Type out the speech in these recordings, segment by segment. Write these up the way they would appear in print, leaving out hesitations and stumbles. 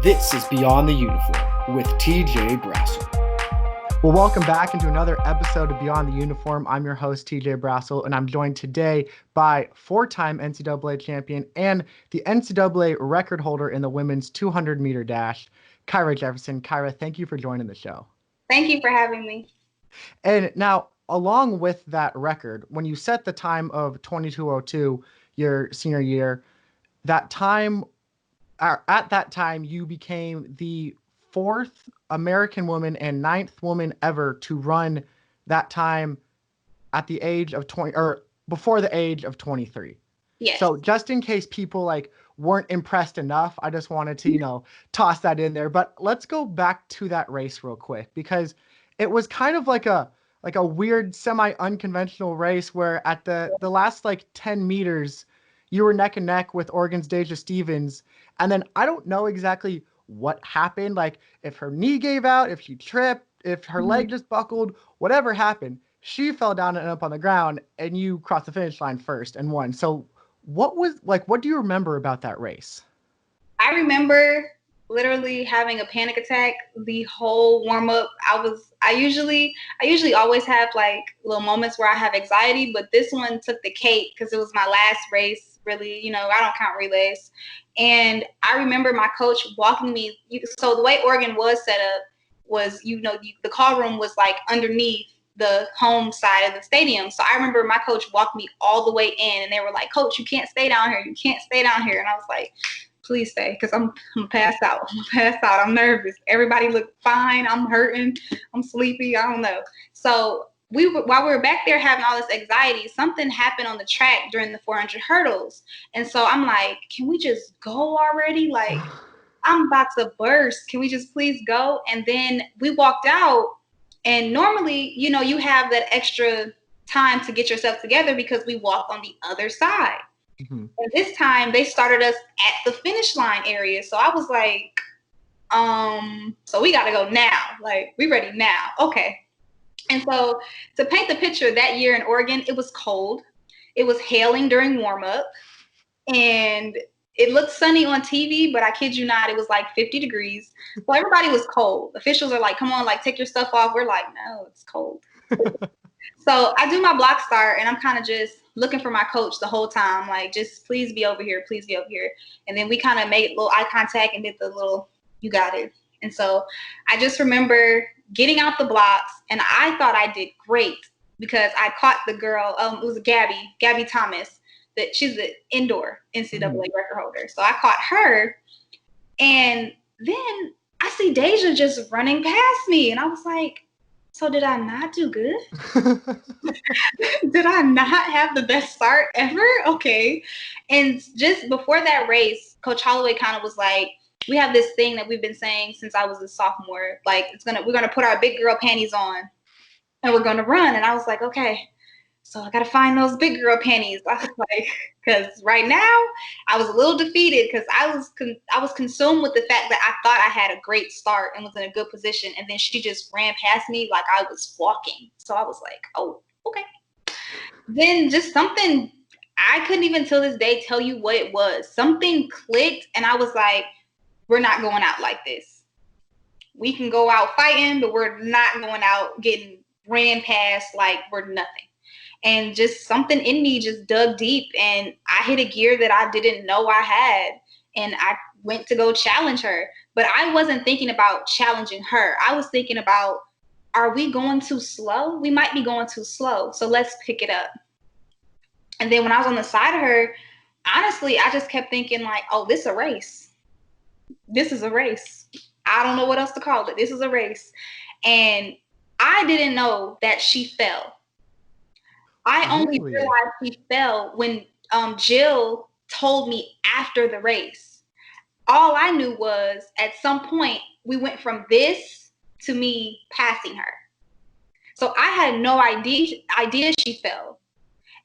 This is Beyond the Uniform with TJ Brassil. Well, welcome back into another episode of Beyond the Uniform. I'm your host, TJ Brassil, and I'm joined today by four-time NCAA champion and the NCAA record holder in the women's 200-meter dash, Kyra Jefferson. Kyra, thank you for joining the show. Thank you for having me. And now, along with that record, when you set the time of 22:02 your senior year, at that time, you became the fourth American woman and ninth woman ever to run that time at the age of 20 or before the age of 23. Yes. So just in case people weren't impressed enough, I just wanted to, toss that in there. But let's go back to that race real quick, because it was kind of like a weird semi-unconventional race where at the last 10 meters, you were neck and neck with Oregon's Deja Stevens. And then I don't know exactly what happened, if her knee gave out, if she tripped, if her leg just buckled, whatever happened, she fell down and ended up on the ground, and you crossed the finish line first and won. So what do you remember about that race? I remember literally having a panic attack the whole warm up. I usually always have little moments where I have anxiety, but this one took the cake because it was my last race. Really, I don't count relays. And I remember my coach walking me. So the way Oregon was set up was, the call room was underneath the home side of the stadium. So I remember my coach walked me all the way in, and they were like, "Coach, you can't stay down here. You can't stay down here." And I was like, "Please stay, because I'm passed out. I'm nervous. Everybody looked fine. I'm hurting. I'm sleepy. I don't know." So while we were back there having all this anxiety, something happened on the track during the 400 hurdles. And so I'm like, "Can we just go already? I'm about to burst. Can we just please go?" And then we walked out, and normally, you have that extra time to get yourself together because we walked on the other side. Mm-hmm. And this time they started us at the finish line area. So I was like, so we got to go now. We ready now. Okay. And so to paint the picture, that year in Oregon, it was cold. It was hailing during warm up, and it looked sunny on TV, but I kid you not, it was 50 degrees. So everybody was cold. Officials are like, "Come on, take your stuff off." We're like, "No, it's cold." So I do my block start, and I'm kind of just looking for my coach the whole time, just please be over here, please be over here. And then we kind of made a little eye contact and did the little, "You got it." And so I just remember getting out the blocks, and I thought I did great because I caught the girl. It was Gabby Thomas. That she's the indoor NCAA record holder. So I caught her, and then I see Deja just running past me, and I was like, "So did I not do good? Did I not have the best start ever?" Okay. And just before that race, Coach Holloway kind of was like, "We have this thing that we've been saying since I was a sophomore. We're gonna put our big girl panties on, and we're gonna run." And I was like, "Okay. So I got to find those big girl panties." I was like, because right now I was a little defeated because I was consumed with the fact that I thought I had a great start and was in a good position. And then she just ran past me like I was walking. So I was like, "Oh, okay." Then just something, I couldn't even till this day tell you what it was. Something clicked, and I was like, "We're not going out like this. We can go out fighting, but we're not going out getting ran past like we're nothing." And just something in me just dug deep, and I hit a gear that I didn't know I had, and I went to go challenge her. But I wasn't thinking about challenging her. I was thinking about, are we going too slow? We might be going too slow, so let's pick it up. And then when I was on the side of her, honestly, I just kept thinking "Oh, this is a race. This is a race. I don't know what else to call it. This is a race." And I didn't know that she fell. I only realized she fell when Jill told me after the race. All I knew was at some point we went from this to me passing her. So I had no idea she fell.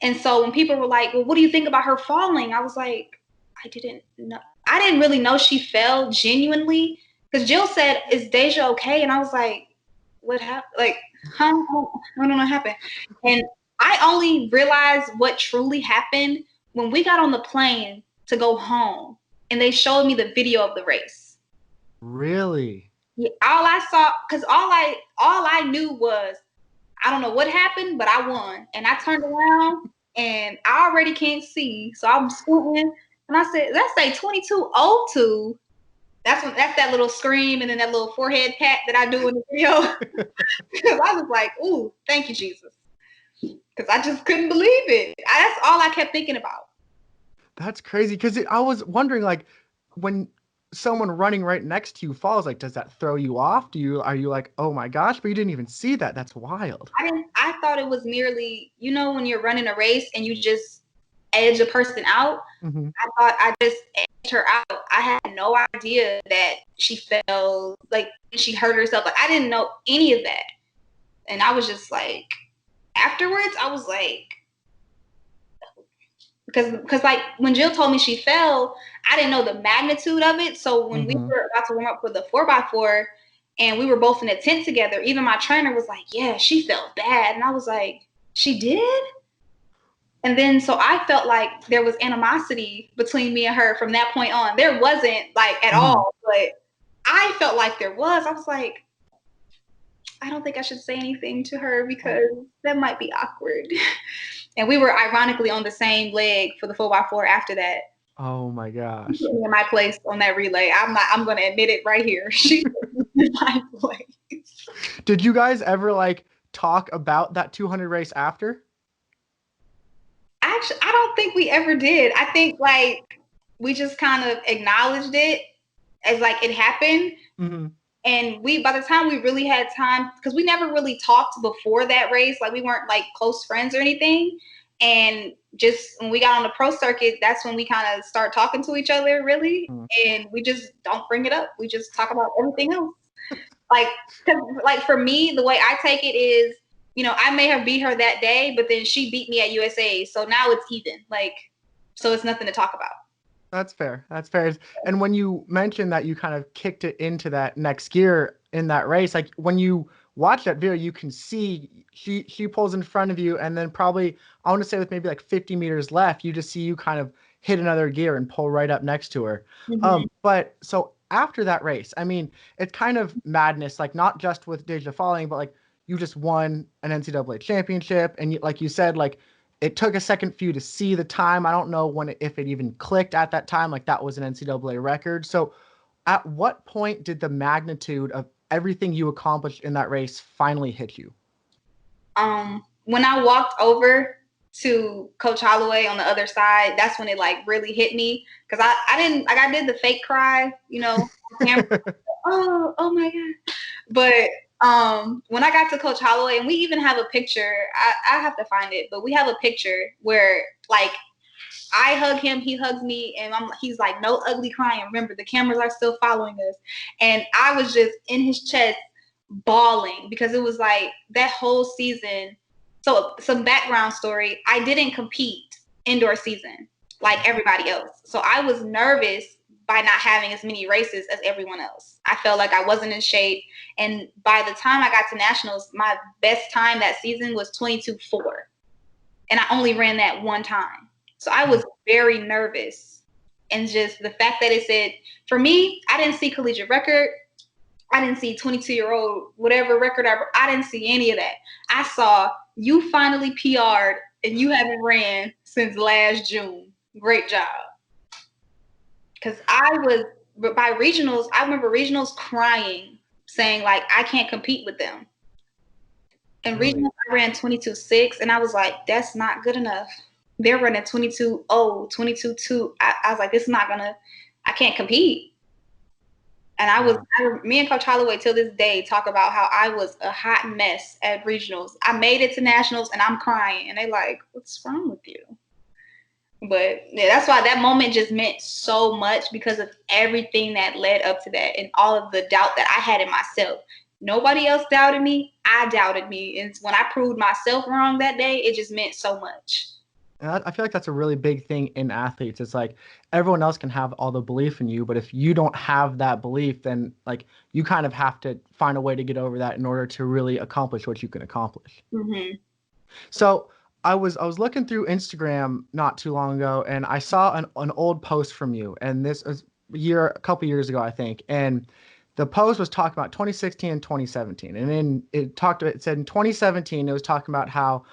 And so when people were like, "Well, what do you think about her falling?" I was like, I didn't know. I didn't really know she fell genuinely, because Jill said, "Is Deja okay?" And I was like, "What happened?" I don't know what happened. And I only realized what truly happened when we got on the plane to go home, and they showed me the video of the race. Really? Yeah, all I saw, because all I knew was, I don't know what happened, but I won. And I turned around and I already can't see. So I'm squinting and I said, let's say 2202. That's that little scream and then that little forehead pat that I do in the video. Because I was like, ooh, thank you, Jesus. Because I just couldn't believe it. That's all I kept thinking about. That's crazy. Because I was wondering, like, when someone running right next to you falls, like, does that throw you off? Are you like, oh my gosh, but you didn't even see that? That's wild. I thought it was merely, when you're running a race and you just edge a person out. Mm-hmm. I thought I just edged her out. I had no idea that she fell, like she hurt herself. Like I didn't know any of that. And I was just like, afterwards, I was like, because like when Jill told me she fell, I didn't know the magnitude of it. So when we were about to warm up for the 4x4 and we were both in a tent together, even my trainer was like, yeah, she felt bad. And I was like, she did? And then so I felt like there was animosity between me and her from that point on. There wasn't like at all, but I felt like there was. I was like, I don't think I should say anything to her because that might be awkward. And we were ironically on the same leg for the 4x4 after that. Oh my gosh. In my place on that relay. I'm going to admit it right here. She was in my place. Did you guys ever like talk about that 200 race after? Actually, I don't think we ever did. I think like we just kind of acknowledged it as like it happened. Mm-hmm. And by the time we really had time, because we never really talked before that race, like we weren't like close friends or anything. And just when we got on the pro circuit, that's when we kind of start talking to each other really. And we just don't bring it up. We just talk about everything else. Like for me, the way I take it is, I may have beat her that day, but then she beat me at USA. So now it's even. Like, so it's nothing to talk about. That's fair. That's fair. And when you mentioned that you kind of kicked it into that next gear in that race, like when you watch that video, you can see she pulls in front of you, and then probably I want to say with maybe like 50 meters left, you just see you kind of hit another gear and pull right up next to her. But so after that race, I mean, it's kind of madness, like not just with Deja falling, but like you just won an NCAA championship, and like you said, like it took a second for you to see the time. I don't know if it even clicked at that time, like that was an NCAA record. So at what point did the magnitude of everything you accomplished in that race finally hit you? When I walked over to Coach Holloway on the other side, that's when it like really hit me. Cause I did the fake cry, oh my God. But when I got to Coach Holloway, and we even have a picture, I have to find it, but we have a picture where like I hug him, he hugs me, and he's like, no ugly crying. Remember, the cameras are still following us. And I was just in his chest bawling because it was like that whole season. So some background story, I didn't compete indoor season like everybody else. So I was nervous by not having as many races as everyone else. I felt like I wasn't in shape. And by the time I got to nationals, my best time that season was 22:4. And I only ran that one time. So I was very nervous. And just the fact that it said, for me, I didn't see collegiate record. I didn't see 22-year-old, whatever record I didn't see any of that. I saw you finally PR'd and you haven't ran since last June. Great job. Because by regionals, I remember regionals crying, saying like, I can't compete with them. And regionals, I ran 22.6, and I was like, that's not good enough. They're running 22.0, 22.2. I was like, I can't compete. And me and Coach Holloway till this day talk about how I was a hot mess at regionals. I made it to nationals and I'm crying. And they like, what's wrong with you? But yeah, that's why that moment just meant so much because of everything that led up to that and all of the doubt that I had in myself. Nobody else doubted me. I doubted me. And when I proved myself wrong that day, it just meant so much. And I feel like that's a really big thing in athletes. It's like everyone else can have all the belief in you, but if you don't have that belief, then like you kind of have to find a way to get over that in order to really accomplish what you can accomplish. Mm-hmm. So I was looking through Instagram not too long ago, and I saw an old post from you, and this was a couple years ago, I think. And the post was talking about 2016 and 2017, and then it said in 2017 it was talking about how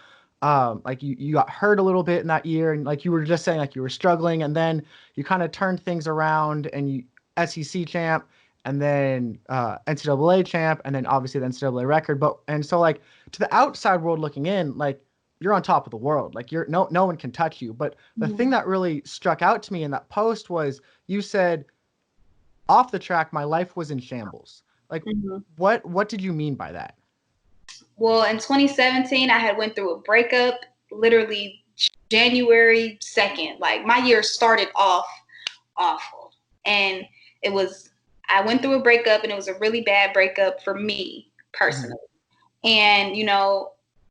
like you got hurt a little bit in that year, and like you were just saying, like you were struggling, and then you kind of turned things around, and you SEC champ, and then NCAA champ, and then obviously the NCAA record. But and so like to the outside world looking in, like you're on top of the world, like you're no one can touch you. But the thing that really struck out to me in that post was you said, off the track, my life was in shambles. Like, what did you mean by that? Well, in 2017, I had went through a breakup, literally January 2nd. Like my year started off awful. And I went through a breakup, and it was a really bad breakup for me personally. And,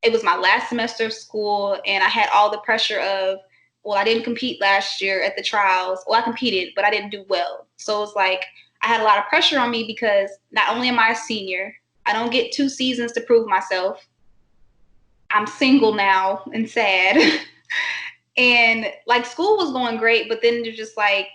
it was my last semester of school, and I had all the pressure of, well, I didn't compete last year at the trials. Well, I competed, but I didn't do well. So it was like I had a lot of pressure on me because not only am I a senior, I don't get 2 seasons to prove myself. I'm single now and sad. And like school was going great, but then you're just like,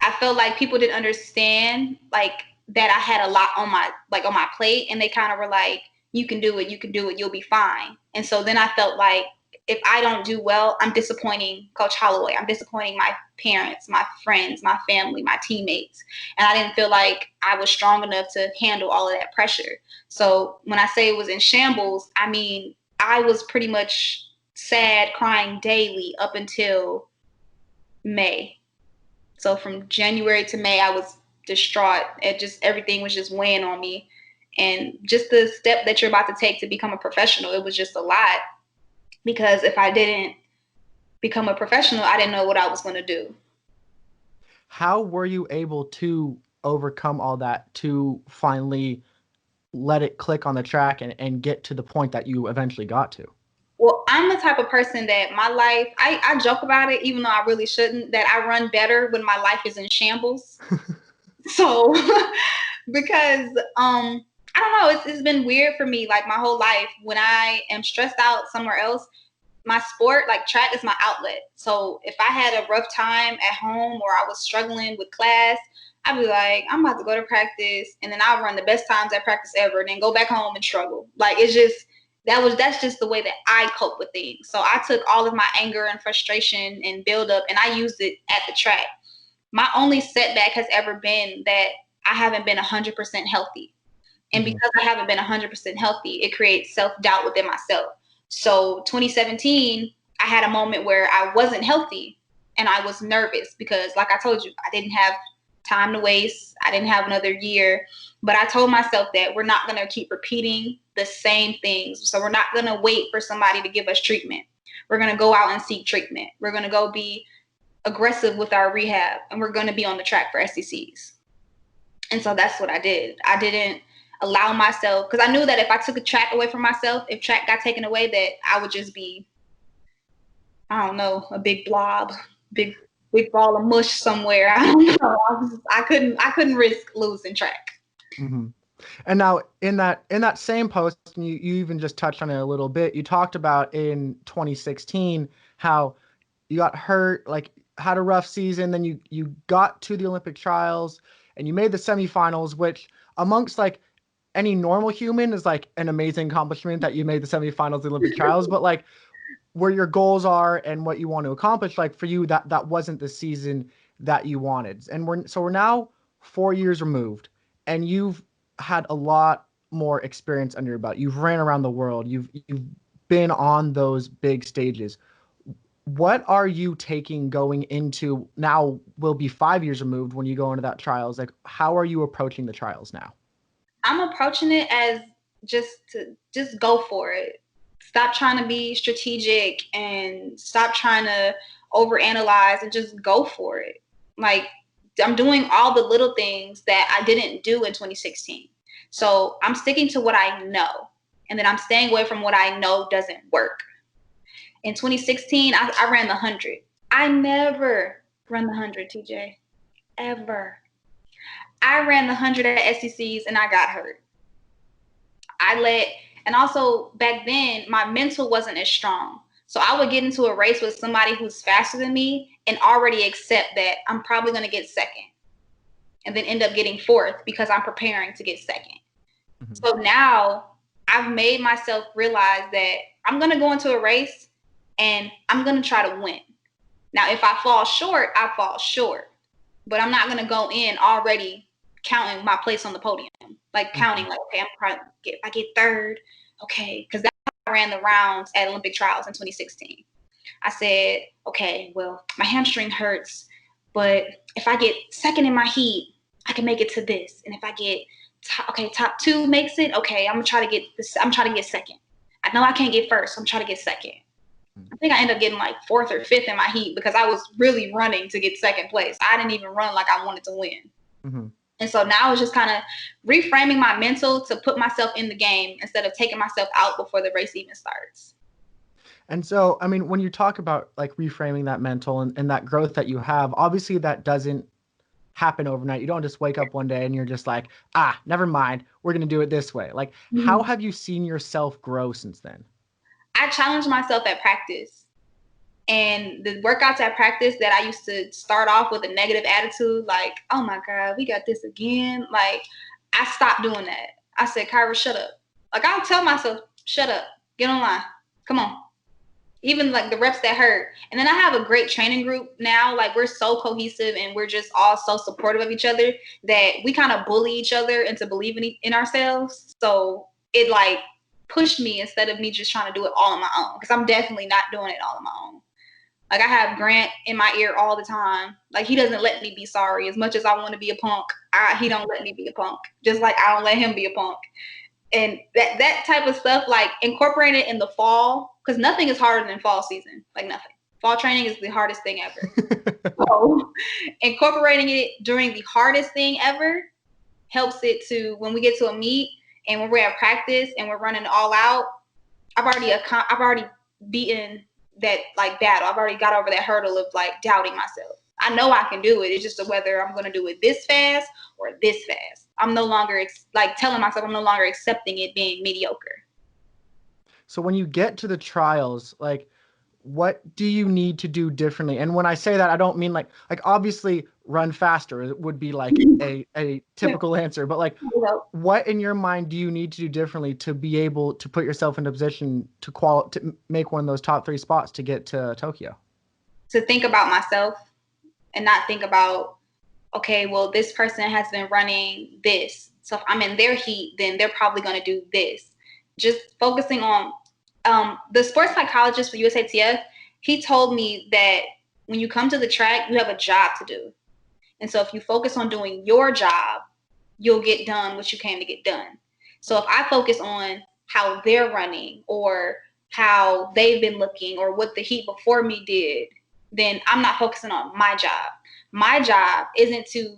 I felt like people didn't understand like that I had a lot on my plate, and they kind of were like, you can do it, you'll be fine. And so then I felt like if I don't do well, I'm disappointing Coach Holloway. I'm disappointing my parents, my friends, my family, my teammates. And I didn't feel like I was strong enough to handle all of that pressure. So when I say it was in shambles, I mean, I was pretty much sad, crying daily up until May. So from January to May, I was distraught. Everything was just weighing on me. And just the step that you're about to take to become a professional, it was just a lot. Because if I didn't become a professional, I didn't know what I was going to do. How were you able to overcome all that to finally let it click on the track and get to the point that you eventually got to? Well, I'm the type of person that my life, I joke about it, even though I really shouldn't, that I run better when my life is in shambles. So, because, I don't know, it's been weird for me, like my whole life. When I am stressed out somewhere else, my sport, like track, is my outlet. So if I had a rough time at home or I was struggling with class, I'd be like, I'm about to go to practice, and then I'll run the best times at practice ever, and then go back home and struggle. Like it's just, that's just the way that I cope with things. So I took all of my anger and frustration and buildup, and I used it at the track. My only setback has ever been that I haven't been 100% healthy. And because I haven't been 100% healthy, it creates self-doubt within myself. So 2017, I had a moment where I wasn't healthy, and I was nervous because, like I told you, I didn't have time to waste. I didn't have another year. But I told myself that we're not going to keep repeating the same things. So we're not going to wait for somebody to give us treatment. We're going to go out and seek treatment. We're going to go be aggressive with our rehab, and we're going to be on the track for SECs. And so that's what I did. I didn't allow myself, because I knew that if I took a track away from myself, if track got taken away, that I would just be, I don't know, a big blob, big ball of mush somewhere. I don't know. I couldn't risk losing track. And now in that same post, and you even just touched on it a little bit, you talked about in 2016 how you got hurt, like had a rough season, then you got to the Olympic trials and you made the semifinals, which amongst like any normal human is like an amazing accomplishment that you made the semifinals of the Olympic trials. But like where your goals are and what you want to accomplish, like for you, that wasn't the season that you wanted. And we're now 4 years removed, and you've had a lot more experience under your belt. You've ran around the world. You've been on those big stages. What are you taking going into now? Will be 5 years removed when you go into that trials. Like, how are you approaching the trials now? I'm approaching it as just go for it. Stop trying to be strategic and stop trying to overanalyze and just go for it. Like I'm doing all the little things that I didn't do in 2016. So I'm sticking to what I know, and then I'm staying away from what I know doesn't work. In 2016, I ran the 100. I never run the 100, TJ, ever. I ran the 100 at SECs and I got hurt. And also back then, my mental wasn't as strong. So I would get into a race with somebody who's faster than me and already accept that I'm probably going to get second. and then end up getting fourth because I'm preparing to get second. Mm-hmm. So now I've made myself realize that I'm going to go into a race and I'm going to try to win. Now, if I fall short, I fall short. But I'm not going to go in already counting my place on the podium. Like counting, like, okay, I'm probably if I get third, okay. Because that's how I ran the rounds at Olympic trials in 2016. I said, okay, well, my hamstring hurts. But if I get second in my heat, I can make it to this. And if I get top two makes it, okay, I'm trying to get second. I know I can't get first, so I'm trying to get second. I think I ended up getting like fourth or fifth in my heat because I was really running to get second place. I didn't even run like I wanted to win. Mm-hmm. And so now it's just kind of reframing my mental to put myself in the game instead of taking myself out before the race even starts. And so, I mean, when you talk about like reframing that mental and that growth that you have, obviously that doesn't happen overnight. You don't just wake up one day and you're just like, never mind, we're going to do it this way. Like, how have you seen yourself grow since then? I challenged myself at practice. And the workouts at practice that I used to start off with a negative attitude, like, oh my God, we got this again. Like, I stopped doing that. I said, Kyra, shut up. Like, I'll tell myself, shut up, get online, come on. Even like the reps that hurt. And then I have a great training group now. Like, we're so cohesive and we're just all so supportive of each other that we kind of bully each other into believing in ourselves. So it like pushed me instead of me just trying to do it all on my own, because I'm definitely not doing it all on my own. Like, I have Grant in my ear all the time. Like, he doesn't let me be sorry. As much as I want to be a punk, he don't let me be a punk. Just like I don't let him be a punk. And that type of stuff, like, incorporate it in the fall, because nothing is harder than fall season. Like, nothing. Fall training is the hardest thing ever. So incorporating it during the hardest thing ever helps it to, when we get to a meet and when we're at practice and we're running all out, I've already beaten that like battle. I've already got over that hurdle of like doubting myself. I know I can do it. It's just whether I'm going to do it this fast or this fast. I'm no longer telling myself I'm no longer accepting it being mediocre. So when you get to the trials, like, what do you need to do differently? And when I say that, I don't mean like obviously run faster. It would be like a typical answer, but like, what in your mind do you need to do differently to be able to put yourself in a position to make one of those top 3 spots to get to Tokyo? To think about myself and not think about, okay, well, this person has been running this. So if I'm in their heat, then they're probably going to do this. Just focusing on the sports psychologist for USATF, he told me that when you come to the track, you have a job to do. And so if you focus on doing your job, you'll get done what you came to get done. So if I focus on how they're running or how they've been looking or what the heat before me did, then I'm not focusing on my job. My job isn't to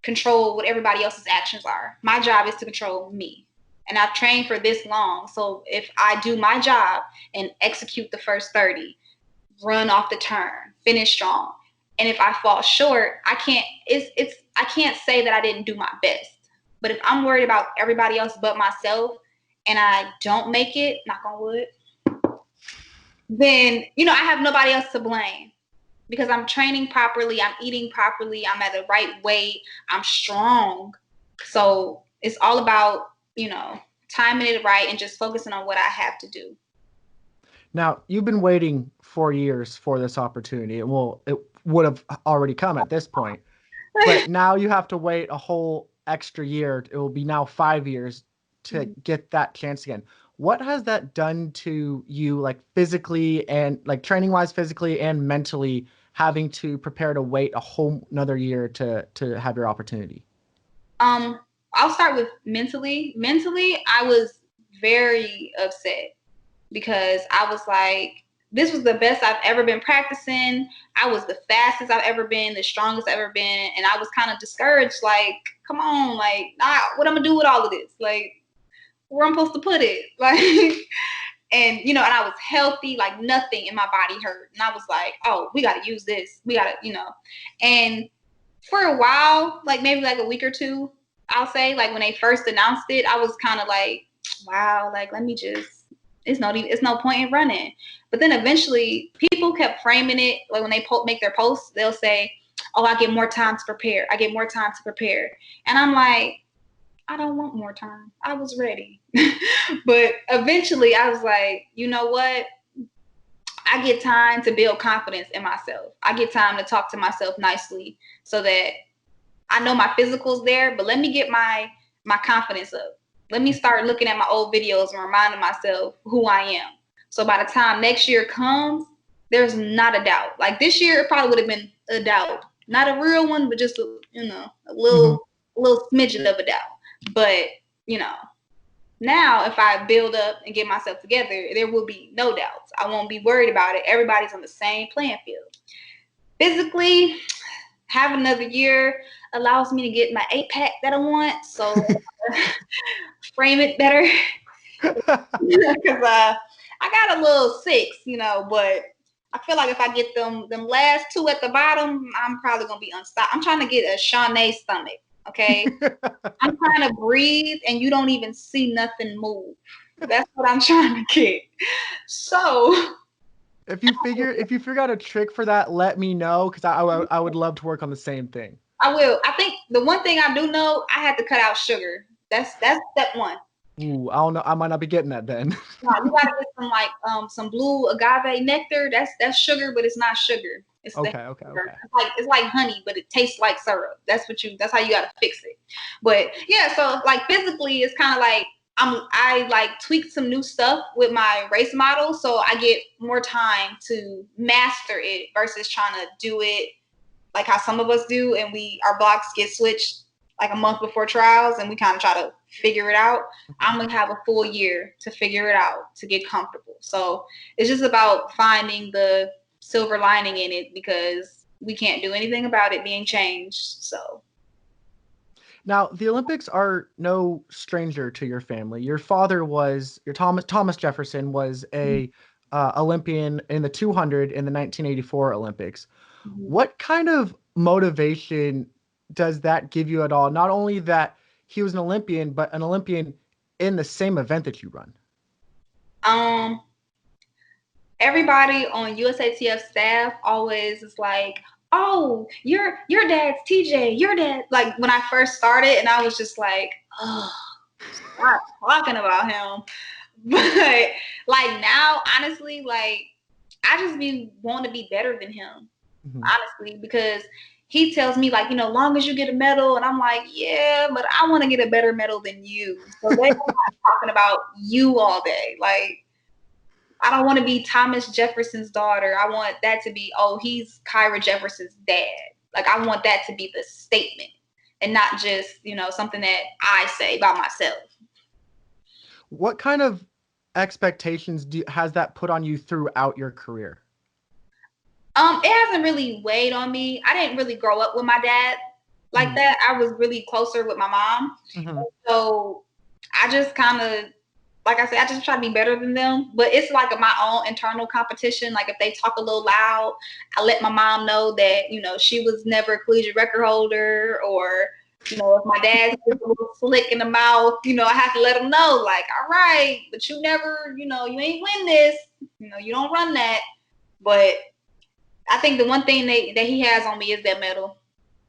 control what everybody else's actions are. My job is to control me. And I've trained for this long. So if I do my job and execute the first 30, run off the turn, finish strong, and if I fall short, I can't say that I didn't do my best. But if I'm worried about everybody else but myself and I don't make it, knock on wood, then, I have nobody else to blame, because I'm training properly, I'm eating properly, I'm at the right weight, I'm strong. So it's all about, timing it right and just focusing on what I have to do. Now, you've been waiting 4 years for this opportunity. It would have already come at this point, but now you have to wait a whole extra year. It will be now 5 years to get that chance again. What has that done to you, like physically and like training wise, physically and mentally, having to prepare to wait a whole another year to have your opportunity? I'll start with mentally. Mentally, I was very upset because I was like, this was the best I've ever been practicing. I was the fastest I've ever been, the strongest I've ever been. And I was kind of discouraged, like, come on, like, what I'm going to do with all of this? Like, where I'm supposed to put it? Like, and, and I was healthy, like nothing in my body hurt. And I was like, oh, we got to use this. We got to, And for a while, like maybe like a week or two, I'll say, like when they first announced it, I was kind of like, wow, like, let me just, it's no point in running. But then eventually people kept framing it. Like when they make their posts, they'll say, oh, I get more time to prepare. I get more time to prepare. And I'm like, I don't want more time. I was ready. But eventually I was like, you know what? I get time to build confidence in myself. I get time to talk to myself nicely so that I know my physical's there, but let me get my confidence up. Let me start looking at my old videos and reminding myself who I am. So by the time next year comes, there's not a doubt. Like this year, it probably would have been a doubt. Not a real one, but just, a little smidgen of a doubt. But, now if I build up and get myself together, there will be no doubts. I won't be worried about it. Everybody's on the same playing field. Physically, have another year allows me to get my 8-pack that I want. So frame it better. Because I got a little 6, but I feel like if I get them last 2 at the bottom, I'm probably going to be unstoppable. I'm trying to get a Shawnee stomach, okay? I'm trying to breathe and you don't even see nothing move. That's what I'm trying to get. So if you figure out a trick for that, let me know, because I would love to work on the same thing. I will. I think the one thing I do know, I had to cut out sugar. That's step 1. Ooh, I don't know. I might not be getting that then. No, you gotta get some blue agave nectar. That's sugar, but it's not sugar. It's okay. It's like honey, but it tastes like syrup. That's how you gotta fix it. But yeah, so like physically, it's kind of like I like tweaked some new stuff with my race model, so I get more time to master it versus trying to do it like how some of us do, and our blocks get switched like a month before trials, and we kind of try to figure it out. I'm gonna have a full year to figure it out, to get comfortable. So it's just about finding the silver lining in it, because we can't do anything about it being changed. So now the Olympics are no stranger to your family. Your father was Thomas Jefferson was a Olympian in the 200 in the 1984 Olympics. mm-hmm. What kind of motivation does that give you at all? Not only that he was an Olympian, but an Olympian in the same event that you run. Everybody on USATF staff always is like, oh, your dad's TJ, your dad. Like when I first started, and I was just like, oh, stop talking about him. But like now, honestly, like I just want to be better than him, honestly, because he tells me like, long as you get a medal, and I'm like, yeah, but I want to get a better medal than you. So they're not talking about you all day. Like, I don't want to be Thomas Jefferson's daughter. I want that to be, oh, he's Kyra Jefferson's dad. Like, I want that to be the statement, and not just, something that I say by myself. What kind of expectations has that put on you throughout your career? It hasn't really weighed on me. I didn't really grow up with my dad like that. I was really closer with my mom. So I just kind of, like I said, I just try to be better than them. But it's like my own internal competition. Like if they talk a little loud, I let my mom know that, she was never a collegiate record holder, or, if my dad's just a little slick in the mouth, I have to let them know, like, all right, but you never, you ain't win this. You don't run that. But I think the one thing that he has on me is that medal.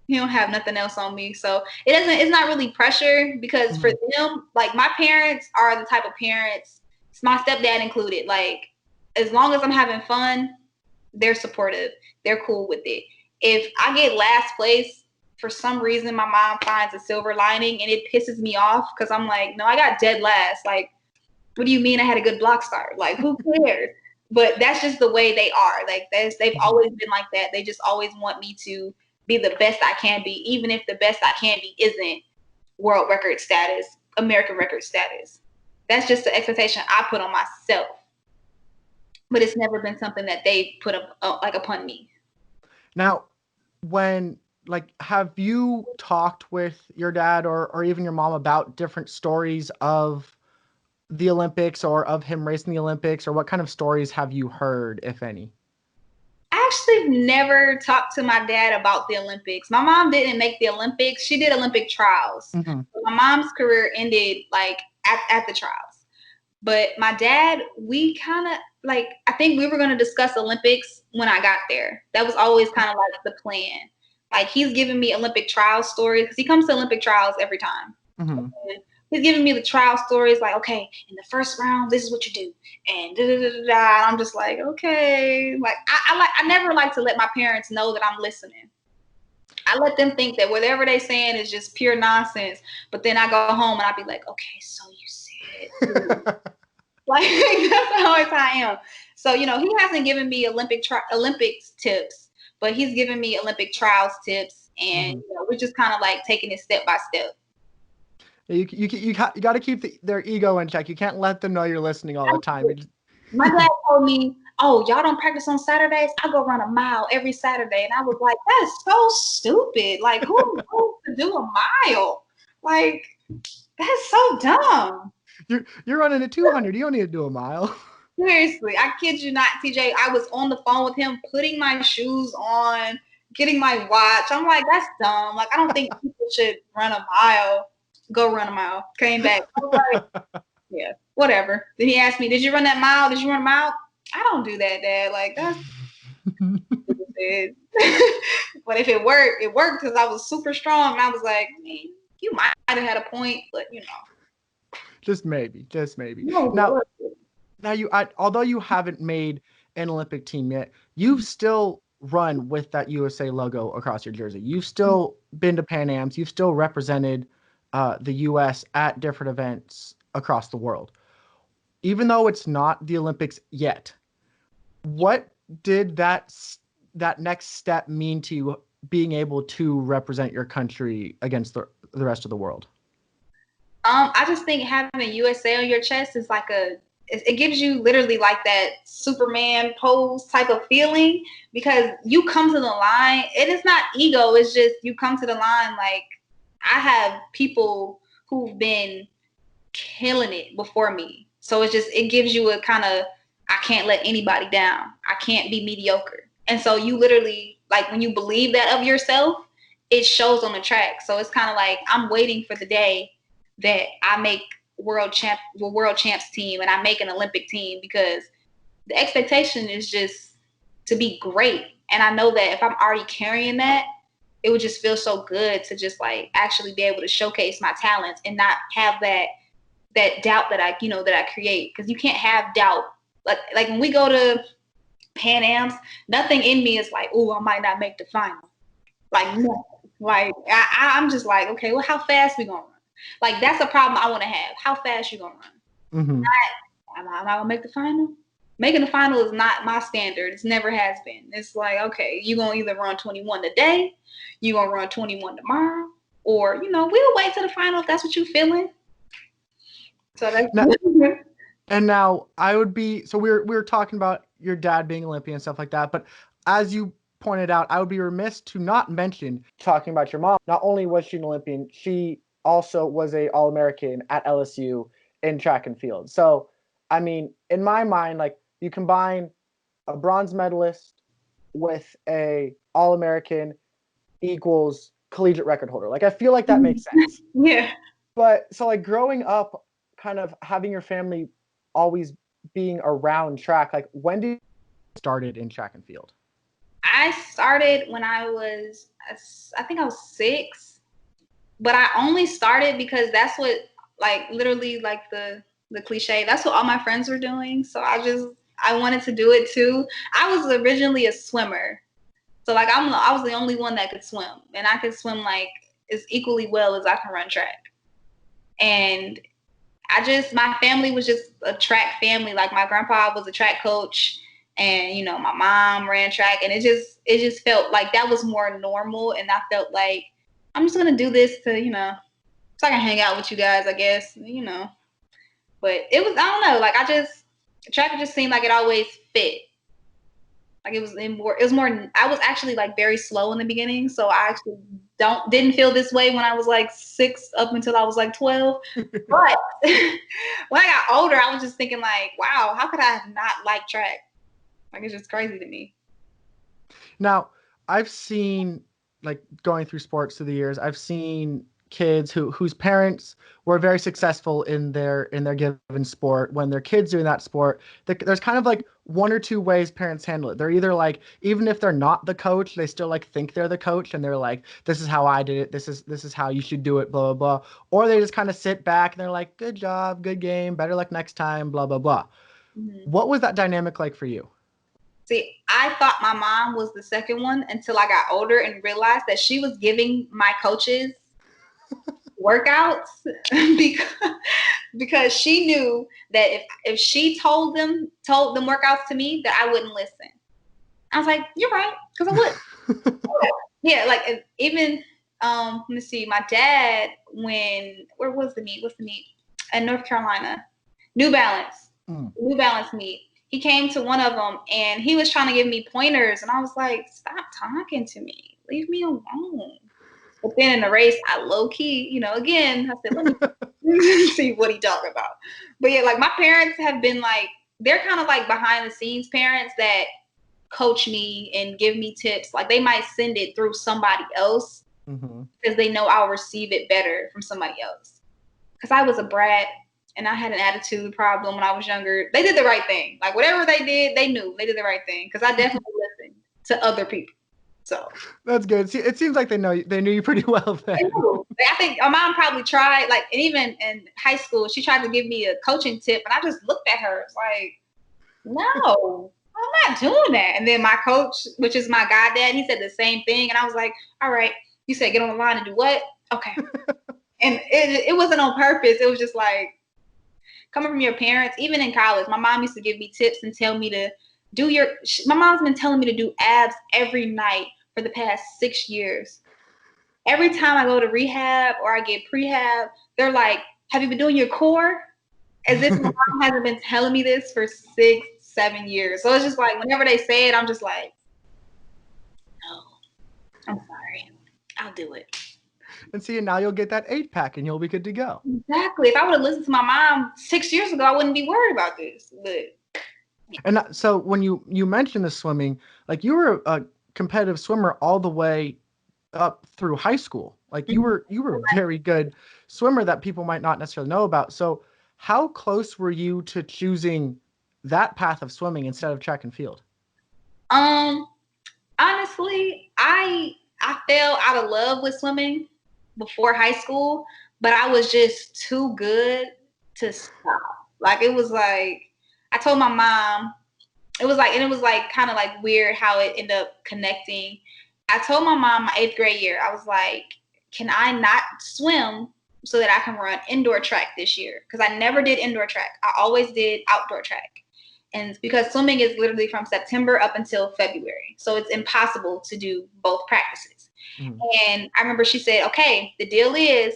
He don't have nothing else on me. So it's not really pressure, because for them, like my parents are the type of parents, my stepdad included, like as long as I'm having fun, they're supportive. They're cool with it. If I get last place, for some reason, my mom finds a silver lining and it pisses me off, because I'm like, no, I got dead last. Like, what do you mean I had a good block start? Like, who cares? But that's just the way they are. Like they've always been like that. They just always want me to be the best I can be, even if the best I can be isn't world record status, American record status. That's just the expectation I put on myself. But it's never been something that they put up upon me. Now, have you talked with your dad or even your mom about different stories of the Olympics or of him racing the Olympics, or what kind of stories have you heard, if any? I actually never talked to my dad about the Olympics. My mom didn't make the Olympics. She did Olympic trials. My mom's career ended like at the trials. But my dad, we kind of I think we were going to discuss Olympics when I got there. That was always kind of like the plan. Like, he's giving me Olympic trial stories because he comes to Olympic trials every time. Mm-hmm. He's giving me the trial stories, like, okay, in the first round, this is what you do, and da da da da. And I'm just like, okay, like I never like to let my parents know that I'm listening. I let them think that whatever they saying is just pure nonsense. But then I go home and I be like, okay, so you said, like, that's always how I am. So, he hasn't given me Olympics tips, but he's given me Olympic trials tips, and we're just kind of like taking it step by step. You got to keep their ego in check. You can't let them know you're listening all the time. My dad told me, oh, y'all don't practice on Saturdays? I go run a mile every Saturday. And I was like, that's so stupid. Like, who goes to do a mile? Like, that's so dumb. You're running a 200. You don't need to do a mile. Seriously, I kid you not, TJ. I was on the phone with him, putting my shoes on, getting my watch. I'm like, that's dumb. Like, I don't think people should run a mile. Go run a mile. Came back. I was like, yeah, whatever. Then he asked me, did you run that mile? Did you run a mile? I don't do that, Dad. Like, that's stupid. But if it worked because I was super strong. And I was like, you might have had a point, but Just maybe. No, now although you haven't made an Olympic team yet, you've still run with that USA logo across your jersey. You've still been to Pan Ams. You've still represented the U.S. at different events across the world. Even though it's not the Olympics yet, what did that next step mean to you, being able to represent your country against the rest of the world? I just think having a USA on your chest is like it gives you literally like that Superman pose type of feeling, because you come to the line and it's not ego. It's just you come to the line. Like, I have people who've been killing it before me. So it gives you a kind of, I can't let anybody down. I can't be mediocre. And so you literally, like, when you believe that of yourself, it shows on the track. So it's kind of like, I'm waiting for the day that I make world champs team and I make an Olympic team, because the expectation is just to be great. And I know that if I'm already carrying that, it would just feel so good to just like actually be able to showcase my talents and not have that doubt that I create. Because you can't have doubt. Like when we go to Pan Ams, nothing in me is like, oh, I might not make the final. Like, no. Like, I'm just like, okay, well, how fast we gonna run? Like, that's a problem I want to have. How fast you gonna run? Mm-hmm. Am I gonna make the final? Making the final is not my standard. It's never has been. It's like, okay, you gonna either run 21 today, you gonna run 21 tomorrow, or we'll wait till the final if that's what you're feeling. So that's And now I would be, so we were talking about your dad being Olympian and stuff like that, but as you pointed out, I would be remiss to not mention talking about your mom. Not only was she an Olympian, she also was a All-American at LSU in track and field. So, I mean, in my mind, like, you combine a bronze medalist with a All-American equals collegiate record holder. Like, I feel like that makes sense. Yeah. But so, like, growing up, kind of having your family always being around track, like, when did you started in track and field? I started when I think I was 6, but I only started because that's what, like, literally, like, the cliche, that's what all my friends were doing. So I wanted to do it too. I was originally a swimmer. So, like, I was the only one that could swim, and I could swim like as equally well as I can run track. And my family was just a track family. Like, my grandpa was a track coach, and my mom ran track, and it just felt like that was more normal. And I felt like I'm just gonna do this to so I can hang out with you guys, I guess. But it was, I don't know, like, track just seemed like it always fit. Like, it was more. I was actually like very slow in the beginning, so I actually didn't feel this way when I was like 6 up until I was like 12. But when I got older, I was just thinking like, wow, how could I have not liked track? Like, it's just crazy to me. Now, I've seen, like, going through sports through the years, I've seen kids whose parents were very successful in their given sport. When their kids doing that sport, there's kind of like one or two ways parents handle it. They're either like, even if they're not the coach, they still like think they're the coach, and they're like, this is how I did it. This is how you should do it. Blah blah blah. Or they just kind of sit back and they're like, good job, good game, better luck next time. Blah blah blah. Mhm. What was that dynamic like for you? See, I thought my mom was the second one until I got older and realized that she was giving my coaches workouts because she knew that if she told them workouts to me, that I wouldn't listen. I was like, you're right, because I would. Yeah, like even let me see, my dad, where was the meet? What's the meet? In North Carolina, New Balance, New Balance meet. He came to one of them and he was trying to give me pointers, and I was like, stop talking to me, leave me alone. But then in the race, I low key, again, I said, let me see what he talking about. But yeah, like my parents have been like, they're kind of like behind the scenes parents that coach me and give me tips. Like they might send it through somebody else because they know I'll receive it better from somebody else. Because I was a brat and I had an attitude problem when I was younger. They did the right thing. Like whatever they did, they knew they did the right thing. Because I definitely listened to other people. So that's good. See, it seems like they knew you pretty well then. I think my mom probably tried, like, and even in high school, she tried to give me a coaching tip, and I just looked at her like, no, I'm not doing that. And then my coach, which is my goddad, he said the same thing, and I was like, all right, you said get on the line and do what? Okay. And it wasn't on purpose. It was just like coming from your parents. Even in college, my mom used to give me tips and tell me to my mom's been telling me to do abs every night for the past 6 years. Every time I go to rehab or I get prehab, they're like, have you been doing your core? As if my mom hasn't been telling me this for 6, 7 years. So it's just like, whenever they say it, I'm just like, no, I'm sorry. I'll do it. And see, now you'll get that 8-pack and you'll be good to go. Exactly. If I would have listened to my mom 6 years ago, I wouldn't be worried about this. But and so when you mentioned the swimming, like you were a competitive swimmer all the way up through high school. Like you were a very good swimmer that people might not necessarily know about. So how close were you to choosing that path of swimming instead of track and field? Honestly, I fell out of love with swimming before high school, but I was just too good to stop. Like it was like I told my mom, it was like kind of like weird how it ended up connecting. I told my mom my 8th grade year, I was like, can I not swim so that I can run indoor track this year? Because I never did indoor track. I always did outdoor track. And because swimming is literally from September up until February. So it's impossible to do both practices. And I remember she said, okay, the deal is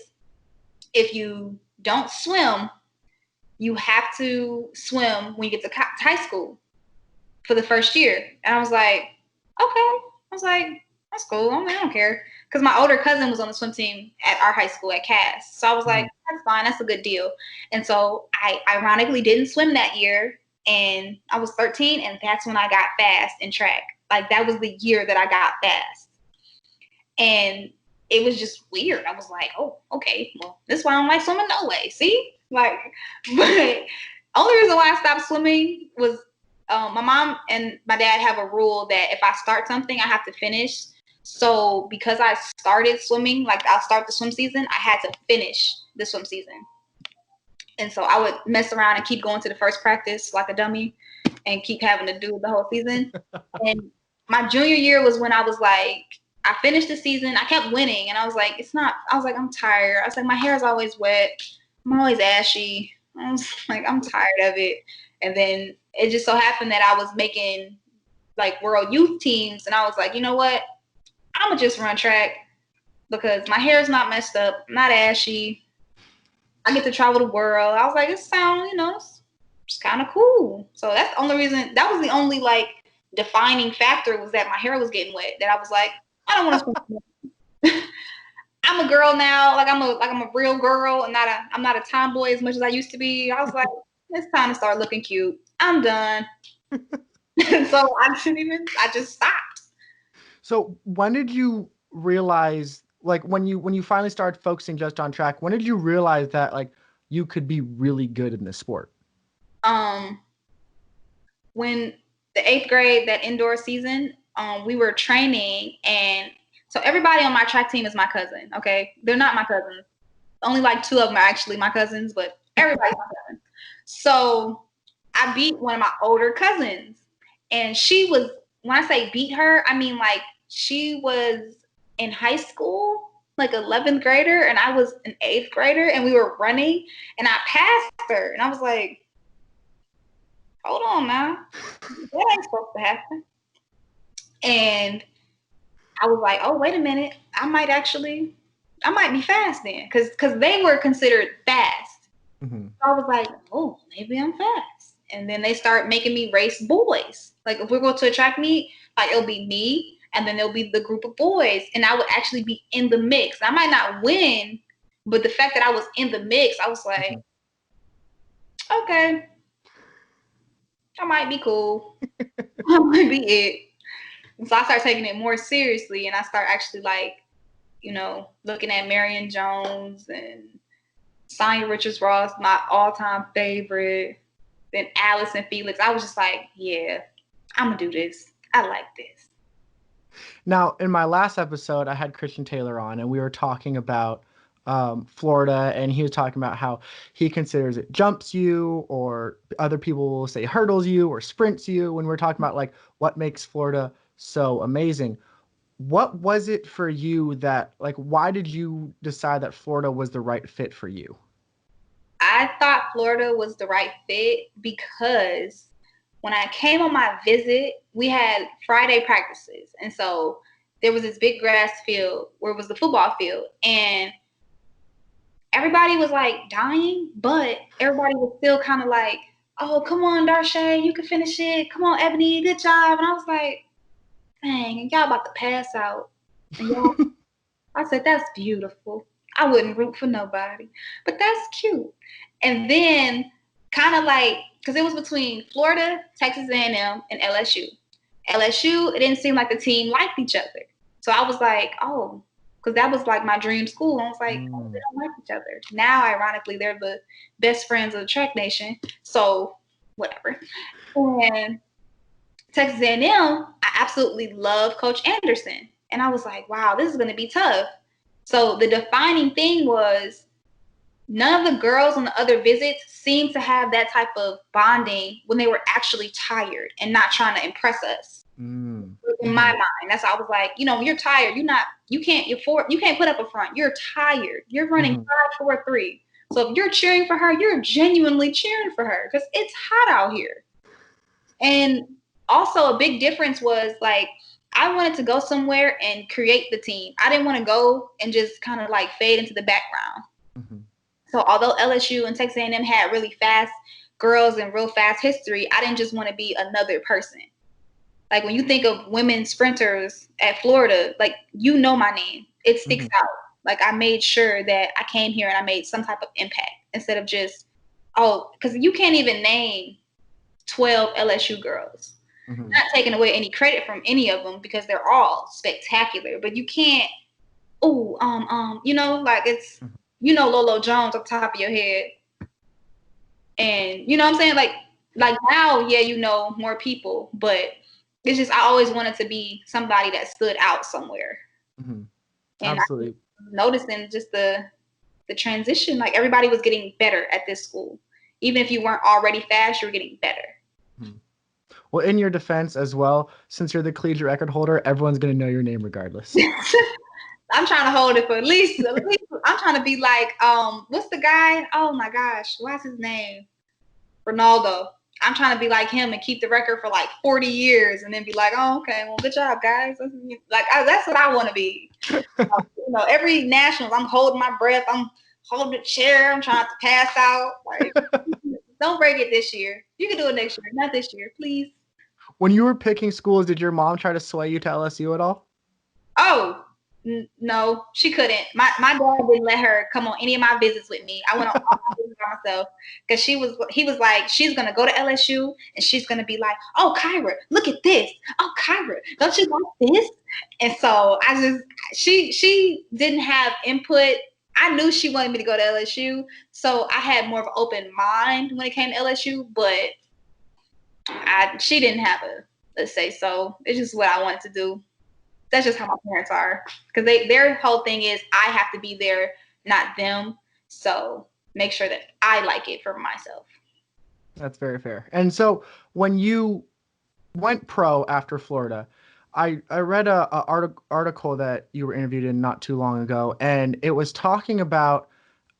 if you don't swim, you have to swim when you get to high school for the first year. And I was like, okay. I was like, that's cool. I don't care. Because my older cousin was on the swim team at our high school at Cass. So I was like, that's fine. That's a good deal. And so I ironically didn't swim that year. And I was 13, and that's when I got fast in track. Like, that was the year that I got fast. And it was just weird. I was like, oh, okay. Well, this is why I don't like swimming no way. See? Like, but only reason why I stopped swimming was my mom and my dad have a rule that if I start something, I have to finish. So because I started swimming, like I'll start the swim season, I had to finish the swim season. And so I would mess around and keep going to the first practice like a dummy and keep having to do the whole season. And my junior year was when I was like, I finished the season. I kept winning. And I was like, I'm tired. I was like, my hair is always wet. I'm always ashy. I was like, I'm tired of it. And then it just so happened that I was making like world youth teams. And I was like, you know what? I'm going to just run track because my hair is not messed up, not ashy. I get to travel the world. I was like, it sounds, it's kind of cool. So that's the only reason. That was the only like defining factor was that my hair was getting wet. That I was like, I don't want to. I'm a girl now. Like I'm a real girl, and I'm not a tomboy as much as I used to be. I was like, it's time to start looking cute. I'm done. So I just stopped. So when did you realize like when you finally started focusing just on track, when did you realize that like you could be really good in this sport? When the 8th grade, that indoor season, we were training, and so everybody on my track team is my cousin. Okay, they're not my cousins. Only like 2 of them are actually my cousins, but everybody's my cousin. So I beat one of my older cousins, and she was, when I say beat her, I mean like she was in high school, like 11th grader, and I was an 8th grader, and we were running, and I passed her, and I was like, hold on now, that ain't supposed to happen. And I was like, oh, wait a minute, I might be fast then, because they were considered fast. Mm-hmm. So I was like, oh, maybe I'm fast. And then they start making me race boys. Like if we go to a track meet, like it'll be me, and then there'll be the group of boys, and I would actually be in the mix. I might not win, but the fact that I was in the mix, I was like, okay, I might be cool. I might be it. And so I started taking it more seriously, and I start actually like, looking at Marion Jones and Sonya Richards-Ross, my all-time favorite. Then Allison Felix. I was just like, yeah, I'm gonna do this. I like this. Now, in my last episode, I had Christian Taylor on, and we were talking about Florida, and he was talking about how he considers it jumps you, or other people will say hurdles you or sprints you. When we're talking about like what makes Florida so amazing, what was it for you that like why did you decide that Florida was the right fit for you? I thought Florida was the right fit because when I came on my visit, we had Friday practices. And so there was this big grass field where it was the football field. And everybody was like dying, but everybody was still kind of like, oh, come on, Darshay, you can finish it. Come on, Ebony, good job. And I was like, dang, y'all about to pass out. And y'all, I said, that's beautiful. I wouldn't root for nobody, but that's cute. And then kind of like, because it was between Florida, Texas A&M, and LSU. LSU, it didn't seem like the team liked each other. So I was like, oh, because that was like my dream school. I was like, oh, they don't like each other. Now, ironically, they're the best friends of the Trek Nation. So whatever. And Texas A&M, I absolutely love Coach Anderson. And I was like, wow, this is going to be tough. So the defining thing was none of the girls on the other visits seemed to have that type of bonding when they were actually tired and not trying to impress us. In my mind, that's how I was like, when you're tired, you can't put up a front. You're tired. You're running 5-4-3. So if you're cheering for her, you're genuinely cheering for her because it's hot out here. And also a big difference was like, I wanted to go somewhere and create the team. I didn't want to go and just kind of like fade into the background. So although LSU and Texas A&M had really fast girls and real fast history, I didn't just want to be another person. Like when you think of women sprinters at Florida, like my name. It sticks out. Like I made sure that I came here and I made some type of impact instead of just, because you can't even name 12 LSU girls. Not taking away any credit from any of them because they're all spectacular, but you can't, like it's, Lolo Jones off the top of your head. And you know what I'm saying? Like now, yeah, more people, but it's just, I always wanted to be somebody that stood out somewhere. And Absolutely. I was noticing just the transition, like everybody was getting better at this school. Even if you weren't already fast, you were getting better. Well, in your defense as well, since you're the collegiate record holder, everyone's going to know your name regardless. I'm trying to hold it for at least I'm trying to be like, what's the guy? Oh my gosh, what's his name? Ronaldo. I'm trying to be like him and keep the record for like 40 years and then be like, oh, okay, well, good job, guys. Like, that's what I want to be. Every nationals, I'm holding my breath. I'm holding the chair. I'm trying to pass out. Like, don't break it this year. You can do it next year, not this year, please. When you were picking schools, did your mom try to sway you to LSU at all? Oh, no, she couldn't. My dad didn't let her come on any of my visits with me. I went on all my visits by myself because he was like, she's going to go to LSU and she's going to be like, oh, Kyra, look at this. Oh, Kyra, don't you like this? And so she didn't have input. I knew she wanted me to go to LSU, so I had more of an open mind when it came to LSU, but she didn't have a say so. It's just what I wanted to do. That's just how my parents are, because their whole thing is I have to be there, not them. So make sure that I like it for myself. That's very fair. And so when you went pro after Florida, I read a article that you were interviewed in not too long ago, and it was talking about,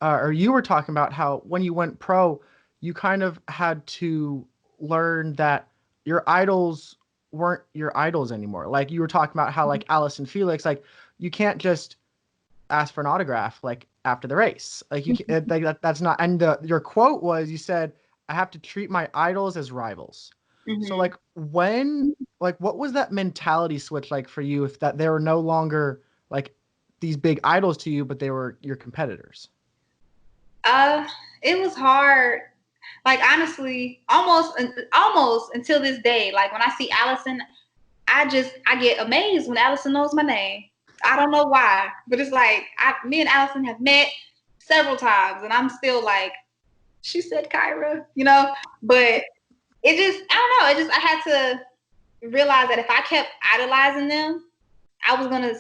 or you were talking about how when you went pro, you kind of had to learn that your idols weren't your idols anymore. Like you were talking about how like Allison Felix, like you can't just ask for an autograph like after the race. Like you can, like that's not. And your quote was, you said, "I have to treat my idols as rivals." So like what was that mentality switch like for you, if that they were no longer like these big idols to you, but they were your competitors? It was hard. Like honestly, almost until this day. Like when I see Allison, I get amazed when Allison knows my name. I don't know why, but it's like me and Allison have met several times, and I'm still like, she said Kyra, But it just, I don't know. It just, I had to realize that if I kept idolizing them, I was gonna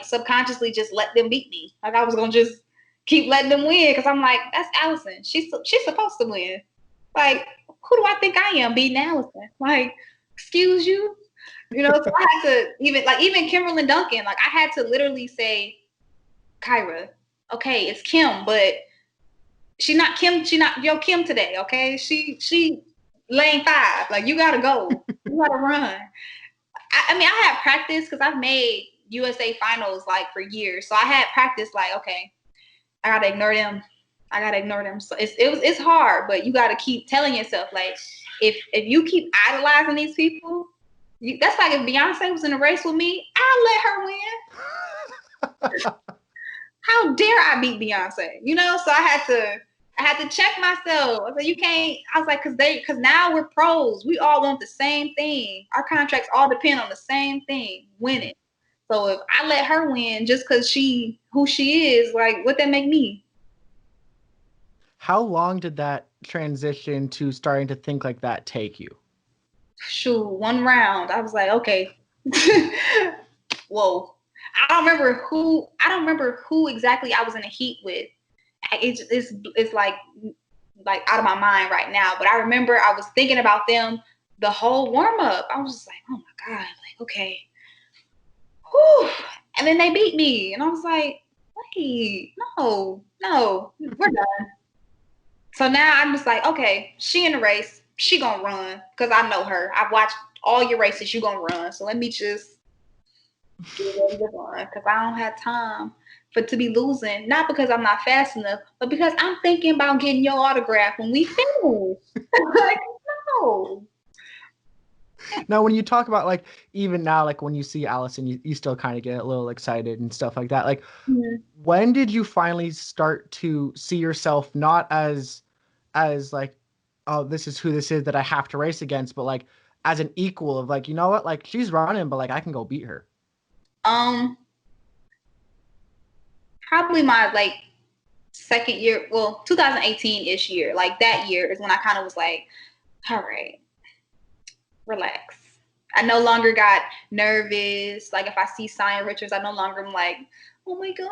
subconsciously just let them beat me. Like I was gonna just keep letting them win, because I'm like, that's Allison. She's supposed to win. Like, who do I think I am beating Allison? Like, excuse you. So I had to even Kimberly Duncan, like I had to literally say, Kyra, okay, it's Kim, but she's not Kim. She not your Kim today, okay? She lane 5. Like you gotta go. You gotta run. I mean, I had practice because I've made USA finals like for years, so I had practice. Like, okay, I gotta ignore them. I gotta ignore them. So it's hard, but you gotta keep telling yourself, like, if you keep idolizing these people, that's like if Beyonce was in a race with me, I'll let her win. How dare I beat Beyonce? So I had to check myself. I said, you can't. I was like, because now we're pros. We all want the same thing. Our contracts all depend on the same thing, winning. So if I let her win just because who she is, like, what that make me? How long did that transition to starting to think like that take you? Shoot, one round. I was like, okay. Whoa. I don't remember who exactly I was in a heat with. It's like out of my mind right now. But I remember I was thinking about them the whole warm up. I was just like, oh my God, like, okay. Whew. And then they beat me. And I was like, wait, no, we're done. So now I'm just like, okay, she in the race. She gonna run because I know her. I've watched all your races. You gonna run. So let me just get ready to run because I don't have time to be losing. Not because I'm not fast enough, but because I'm thinking about getting your autograph when we finish. Like, no. Now, when you talk about like even now, like when you see Allison, you still kind of get a little excited and stuff like that. Like, when did you finally start to see yourself not as like, oh, this is who this is that I have to race against, but like as an equal of like, you know what, like she's running, but like I can go beat her? Probably my like second year, well, 2018-ish year. Like that year is when I kind of was like, all right, relax. I no longer got nervous. Like if I see Cyan Richards, I no longer am like, oh my God,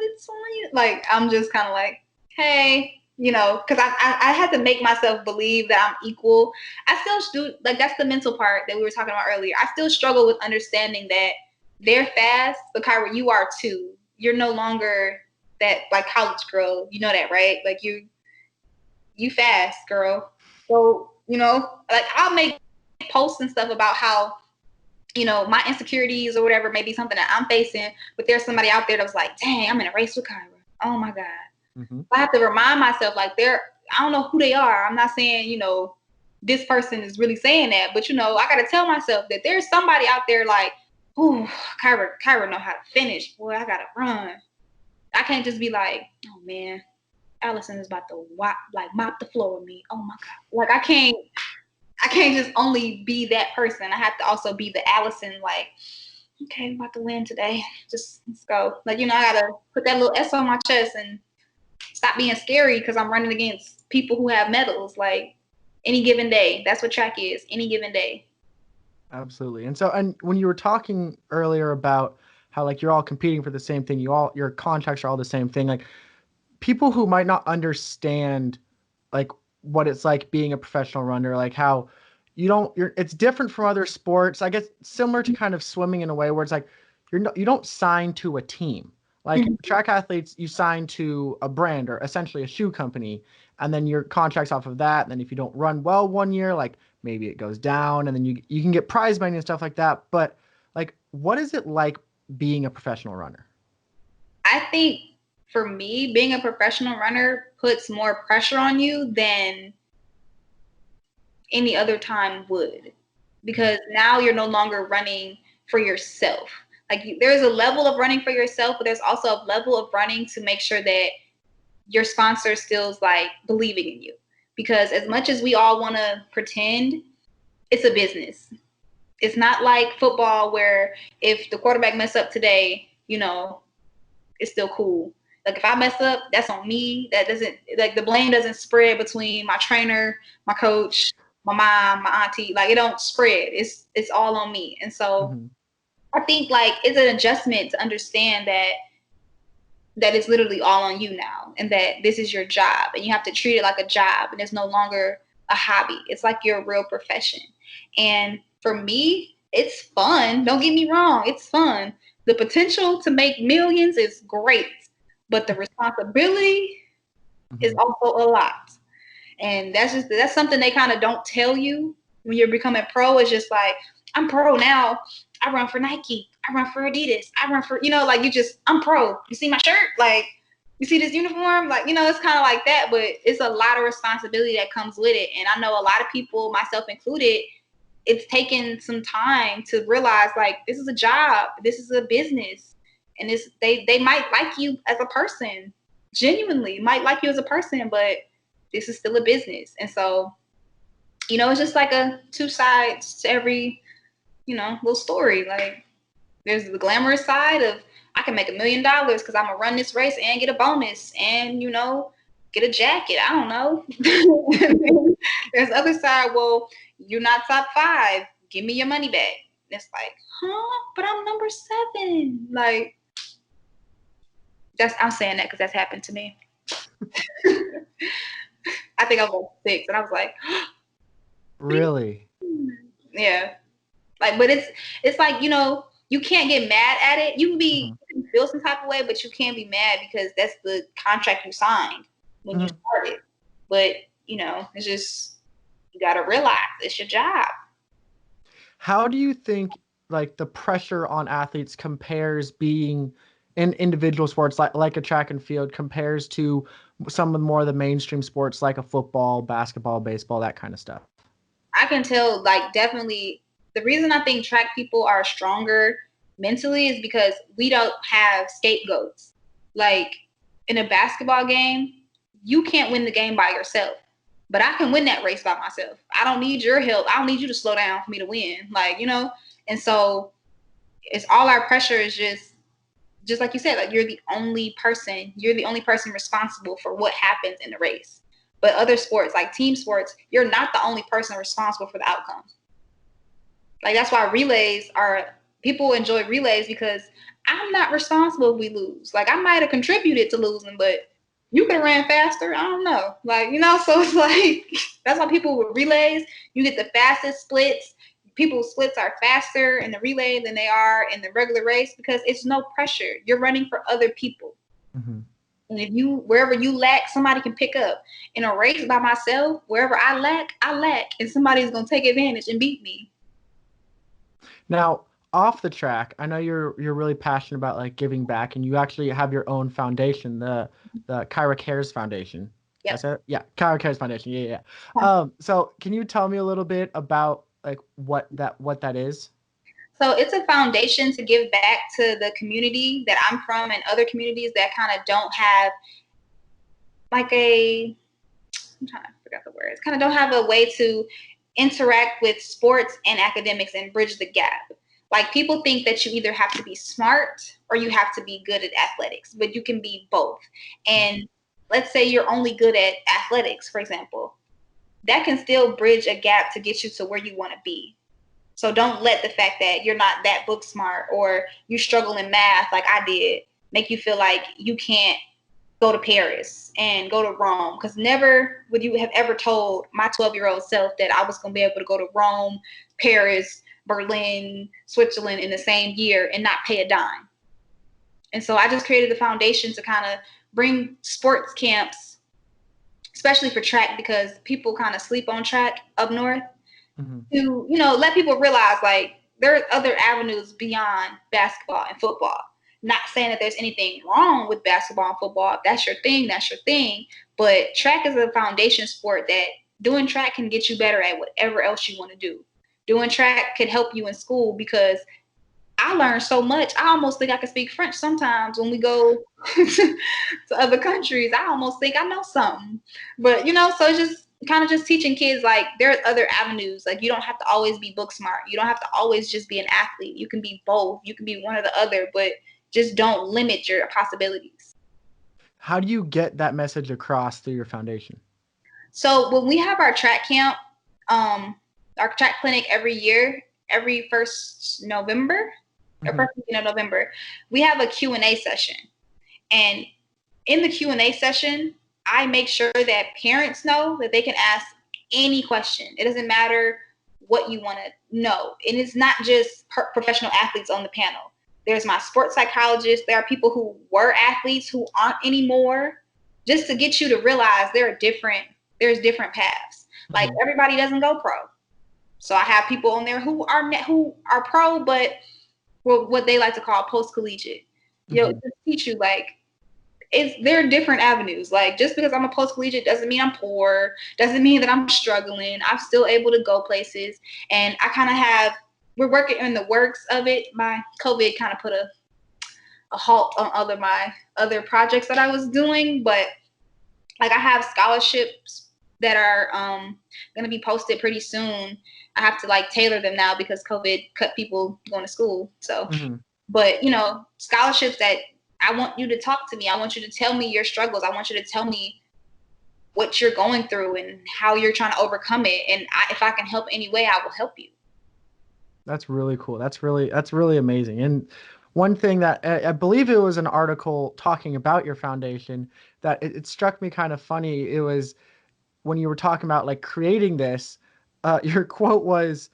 it's Cyan. Like I'm just kind of like, hey, because I had to make myself believe that I'm equal. I still do, like that's the mental part that we were talking about earlier. I still struggle with understanding that they're fast, but Kyra, you are too. You're no longer that like college girl. You know that, right? Like you fast, girl. So, like I'll make posts and stuff about how, my insecurities or whatever may be something that I'm facing, but there's somebody out there that was like, dang, I'm in a race with Kyra. Oh my God. Mm-hmm. I have to remind myself, like, I don't know who they are. I'm not saying, this person is really saying that, but I got to tell myself that there's somebody out there like, ooh, Kyra know how to finish. Boy, I got to run. I can't just be like, oh man, Allison is about to mop the floor with me. Oh my God. Like I can't just only be that person. I have to also be the Allison, like, okay, I'm about to win today. Just let's go. Like, I gotta put that little S on my chest and stop being scary because I'm running against people who have medals. Like, any given day. That's what track is. Any given day. Absolutely. And when you were talking earlier about how like you're all competing for the same thing, your contracts are all the same thing. Like people who might not understand like what it's like being a professional runner, like how it's different from other sports. I guess similar to kind of swimming in a way where it's like you don't sign to a team. Like track athletes, you sign to a brand or essentially a shoe company, and then your contract's off of that. And then if you don't run well one year, like maybe it goes down, and then you can get prize money and stuff like that. But like, what is it like being a professional runner? I think for me, being a professional runner puts more pressure on you than any other time would, because now you're no longer running for yourself. Like there's a level of running for yourself, but there's also a level of running to make sure that your sponsor still is like believing in you. Because as much as we all want to pretend, it's a business. It's not like football where if the quarterback mess up today, it's still cool. Like if I mess up, that's on me. That doesn't, like, the blame doesn't spread between my trainer, my coach, my mom, my auntie. Like it don't spread. It's all on me. And so I think like it's an adjustment to understand that it's literally all on you now, and that this is your job, and you have to treat it like a job, and it's no longer a hobby. It's like your real profession. And for me, it's fun. Don't get me wrong. It's fun. The potential to make millions is great, but the responsibility is also a lot. And that's something they kind of don't tell you when you're becoming pro. It's just like, I'm pro now. I run for Nike. I run for Adidas. I run for, like I'm pro. You see my shirt? Like, you see this uniform? Like, it's kind of like that, but it's a lot of responsibility that comes with it. And I know a lot of people, myself included, it's taken some time to realize like, this is a job. This is a business. And they might like you as a person, genuinely might like you as a person, but this is still a business. And so, it's just like a two sides to every, little story. Like there's the glamorous side of I can make $1 million because I'm gonna run this race and get a bonus and, get a jacket. I don't know. There's the other side. Well, you're not top 5. Give me your money back. And it's like, but I'm number 7. Like I'm saying that because that's happened to me. I think I was like 6 and I was like, really? Yeah. Like, but it's like, you can't get mad at it. You can feel some type of way, but you can't be mad because that's the contract you signed when you started. But, it's just, you got to realize it's your job. How do you think like the pressure on athletes compares being in individual sports like a track and field compares to some of more of the mainstream sports like a football, basketball, baseball, that kind of stuff? I can tell, like, definitely the reason I think track people are stronger mentally is because we don't have scapegoats. Like in a basketball game, you can't win the game by yourself, but I can win that race by myself. I don't need your help. I don't need you to slow down for me to win. Like, and so it's all our pressure is just like you said, like you're the only person responsible for what happens in the race. But other sports, like team sports, you're not the only person responsible for the outcome. Like that's why people enjoy relays because I'm not responsible if we lose. Like I might have contributed to losing, but you could have ran faster. I don't know. Like, so it's like, that's why people with relays, you get the fastest splits. People's splits are faster in the relay than they are in the regular race because it's no pressure. You're running for other people. And if wherever you lack, somebody can pick up. In a race by myself, wherever I lack, and somebody's going to take advantage and beat me. Now, off the track, I know you're really passionate about like giving back, and you actually have your own foundation, the Kyra Cares Foundation. Yep. That's it? Yeah, Kyra Cares Foundation. Yeah. So can you tell me a little bit about like what that is? So it's a foundation to give back to the community that I'm from and other communities that kind of don't have like I'm trying to figure out the words, kind of don't have a way to interact with sports and academics and bridge the gap. Like, people think that you either have to be smart or you have to be good at athletics, but you can be both. And let's say you're only good at athletics, for example, that can still bridge a gap to get you to where you want to be. So don't let the fact that you're not that book smart or you struggle in math like I did make you feel like you can't go to Paris and go to Rome. Because never would you have ever told my 12-year-old self that I was going to be able to go to Rome, Paris, Berlin, Switzerland in the same year and not pay a dime. And so I just created the foundation to kind of bring sports camps, especially for track, because people kind of sleep on track up north, to, let people realize, like, there are other avenues beyond basketball and football. Not saying that there's anything wrong with basketball and football. If that's your thing, that's your thing. But track is a foundation sport that doing track can get you better at whatever else you want to do. Doing track could help you in school, because I learned so much. I almost think I can speak French sometimes when we go to other countries. I almost think I know something. But, so it's just kind of just teaching kids, like, there are other avenues. Like, you don't have to always be book smart. You don't have to always just be an athlete. You can be both. You can be one or the other, but just don't limit your possibilities. How do you get that message across through your foundation? So when we have our track camp, our track clinic every year, every first November, or first weekend of November, we have a Q&A session. And in the Q&A session, I make sure that parents know that they can ask any question. It doesn't matter what you want to know. And it's not just professional athletes on the panel. There's my sports psychologist. There are people who were athletes who aren't anymore, just to get you to realize there's different paths. Like, everybody doesn't go pro. So I have people on there who are pro, but what they like to call post-collegiate. To teach you, like, there are different avenues. Like, just because I'm a post-collegiate doesn't mean I'm poor, doesn't mean that I'm struggling. I'm still able to go places. And I kind of we're working in the works of it. My COVID kind of put a halt on my other projects that I was doing. But, like, I have scholarships that are going to be posted pretty soon. I have to, like, tailor them now because COVID cut people going to school. So, but, scholarships that I want you to talk to me. I want you to tell me your struggles. I want you to tell me what you're going through and how you're trying to overcome it. And if I can help any way, I will help you. That's really cool. That's really amazing. And one thing that I believe it was an article talking about your foundation that it struck me kind of funny. It was when you were talking about, like, creating this, your quote was,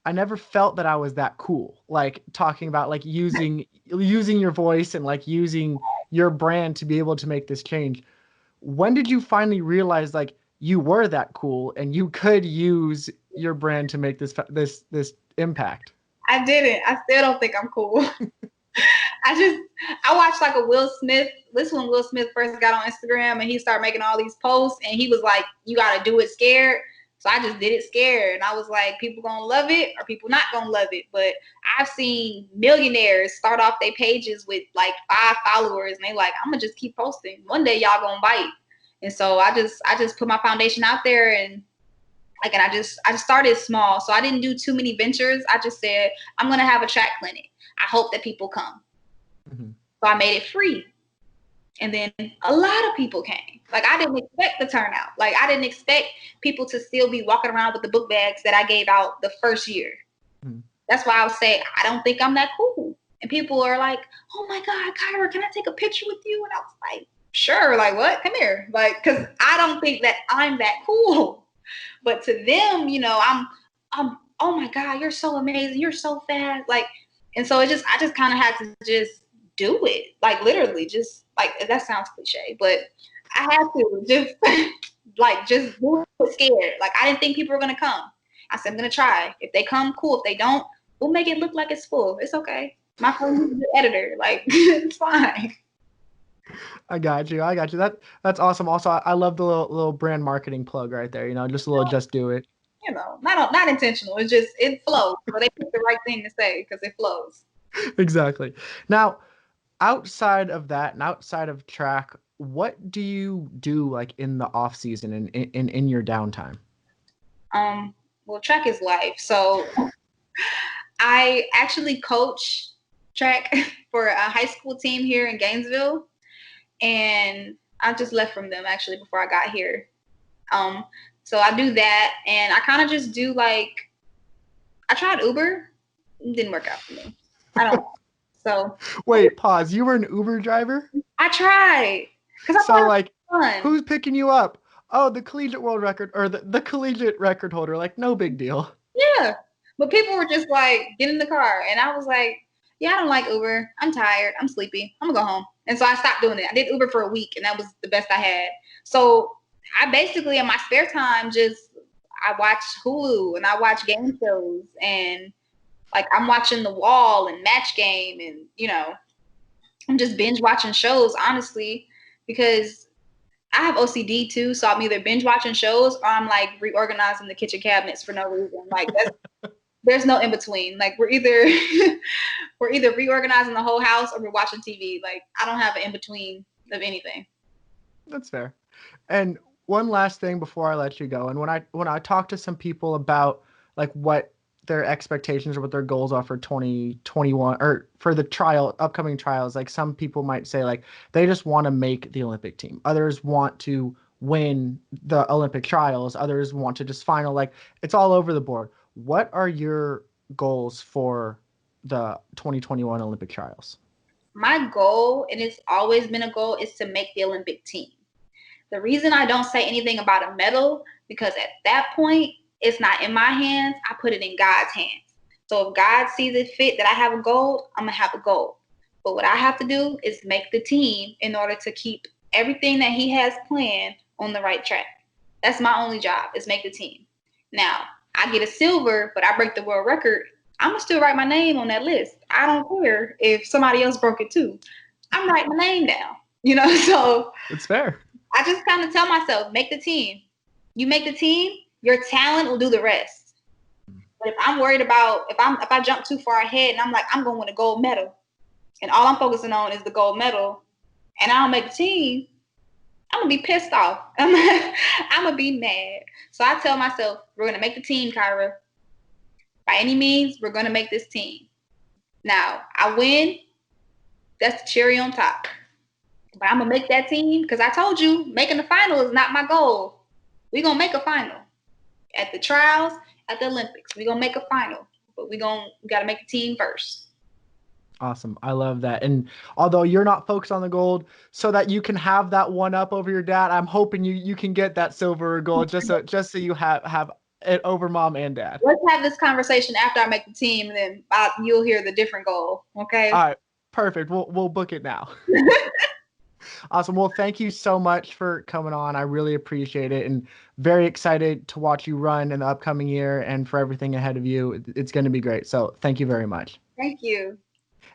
"I never felt that I was that cool." Like, talking about, like, using your voice and, like, using your brand to be able to make this change. When did you finally realize, like, you were that cool and you could use your brand to make this impact? I didn't. I still don't think I'm cool. I watched, like, a Will Smith. This when Will Smith first got on Instagram and he started making all these posts, and he was like, you got to do it scared. So I just did it scared. And I was like, people going to love it or people not going to love it. But I've seen millionaires start off their pages with, like, 5 followers, and they like, I'm going to just keep posting. One day y'all going to bite. And so I just put my foundation out there, and, like, and I just started small. So I didn't do too many ventures. I just said, I'm going to have a track clinic. I hope that people come. So I made it free. And then a lot of people came. Like, I didn't expect the turnout. Like, I didn't expect people to still be walking around with the book bags that I gave out the first year. That's why I would say, I don't think I'm that cool. And people are like, oh my God, Kyra, can I take a picture with you? And I was like, sure. Like, what? Come here. Like, because I don't think that I'm that cool. But to them, I'm oh my God, you're so amazing. You're so fast. Like, and so I just kind of had to just do it. Like, literally, just, like, that sounds cliche, but I had to just just do it scared. Like, I didn't think people were going to come. I said, I'm going to try. If they come, cool. If they don't, we'll make it look like it's full. It's okay. My phone is the editor. Like, it's fine. I got you. That's awesome. Also, I love the little brand marketing plug right there. Just a little, just do it. Not intentional. It's just, it flows. So they pick the right thing to say because it flows. Exactly. Now, outside of that and outside of track, what do you do, like, in the off season and in your downtime? Well, track is life. So I actually coach track for a high school team here in Gainesville, and I just left from them actually before I got here. So I do that, and I kind of just do like, I tried Uber, it didn't work out for me. I don't know. So Wait, pause. You were an Uber driver? I tried because I So thought it like, was fun. who's picking you up? Oh, the collegiate world record or the collegiate record holder. Like, no big deal. Yeah, but people were just like, get in the car, and I was like, yeah, I don't like Uber. I'm tired. I'm sleepy. I'm gonna go home. And so I stopped doing it. I did Uber for a week, and that was the best I had. So I basically, in my spare time, I watch Hulu and I watch game shows, and like I'm watching The Wall and Match Game, and I'm just binge watching shows, honestly, because I have OCD too. So I'm either binge watching shows or I'm like reorganizing the kitchen cabinets for no reason. Like there's no in between. Like we're either reorganizing the whole house or we're watching TV. Like I don't have an in between of anything. That's fair. And one last thing before I let you go. And when I talk to some people about like what their expectations or what their goals are for 2021 or for the upcoming trials, like some people might say like they just want to make the Olympic team. Others want to win the Olympic trials. Others want to just final, like it's all over the board. What are your goals for the 2021 Olympic trials? My goal, and it's always been a goal, is to make the Olympic team. The reason I don't say anything about a medal, because at that point, it's not in my hands. I put it in God's hands. So if God sees it fit that I have a goal, I'm going to have a goal. But what I have to do is make the team in order to keep everything that he has planned on the right track. That's my only job, is make the team. Now, I get a silver, but I break the world record. I'm going to still write my name on that list. I don't care if somebody else broke it too. I'm writing my name down, so. It's fair. I just kind of tell myself, make the team. You make the team, your talent will do the rest. But if I'm worried about, if I jump too far ahead and I'm like, I'm going to win a gold medal, and all I'm focusing on is the gold medal, and I don't make the team, I'm going to be pissed off. I'm going to be mad. So I tell myself, we're going to make the team, Kyra. By any means, we're going to make this team. Now, I win. That's the cherry on top. But I'm going to make that team because I told you making the final is not my goal. We're going to make a final. At the trials, at the Olympics, we're going to make a final. But we got to make the team first. Awesome. I love that. And although you're not focused on the gold, so that you can have that one up over your dad, I'm hoping you can get that silver or gold just so you have it over mom and dad. Let's have this conversation after I make the team, and then you'll hear the different goal. Okay? All right. Perfect. We'll book it now. Awesome. Well, thank you so much for coming on. I really appreciate it, and very excited to watch you run in the upcoming year and for everything ahead of you. It's going to be great. So thank you very much. Thank you.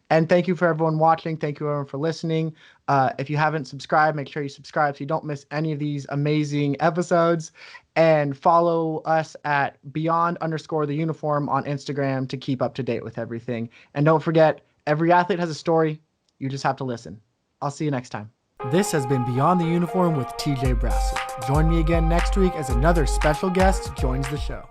And thank you for everyone watching. Thank you everyone for listening. If you haven't subscribed, make sure you subscribe so you don't miss any of these amazing episodes. And follow us at beyond_the uniform on Instagram to keep up to date with everything. And don't forget, every athlete has a story. You just have to listen. I'll see you next time. This has been Beyond the Uniform with TJ Brassil. Join me again next week as another special guest joins the show.